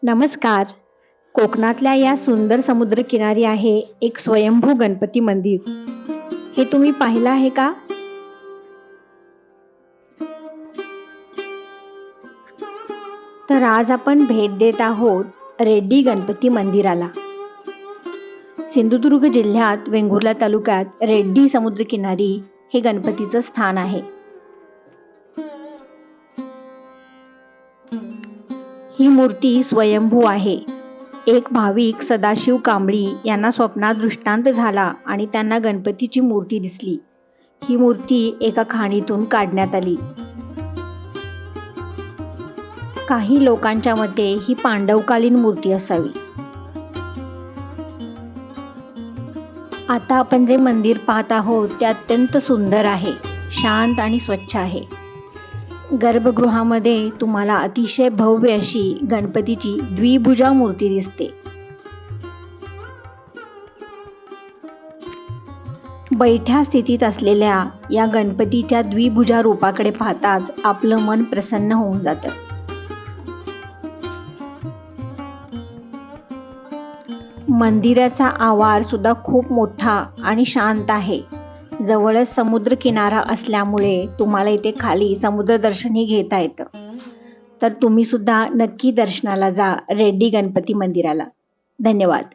नमस्कार. कोकणातल्या या सुंदर समुद्रकिनारी आहे एक स्वयंभू गणपती मंदिर. हे तुम्ही पाहिलं आहे का? तर आज आपण भेट देत आहोत रेड्डी गणपती मंदिराला. सिंधुदुर्ग जिल्ह्यात वेंगुर्ला तालुक्यात रेड्डी समुद्रकिनारी हे गणपतीचं स्थान आहे. ही मूर्ती स्वयंभू आहे. एक भाविक सदाशिव कांबळी यांना स्वप्नात दृष्टांत झाला आणि त्यांना गणपतीची मूर्ती दिसली. ही मूर्ती एका खाणीतून काढण्यात आली. काही लोकांच्या मते ही पांडवकालीन मूर्ती असावी. आता आपण जे मंदिर पाहत आहोत ते अत्यंत सुंदर आहे, शांत आणि स्वच्छ आहे. गर्भगृहामध्ये तुम्हाला अतिशय भव्य अशी गणपतीची द्विभुजा मूर्ती दिसते. बैठ्या स्थितीत असलेल्या या गणपतीच्या द्विभुजा रूपाकडे पाहताच आपलं मन प्रसन्न होऊन जातं. मंदिराचा आवार सुद्धा खूप मोठा आणि शांत आहे. जवळच समुद्र किनारा असल्यामुळे तुम्हाला इथे खाली समुद्रदर्शनही घेता येतं. तर तुम्ही सुद्धा नक्की दर्शनाला जा रेड्डी गणपती मंदिराला. धन्यवाद.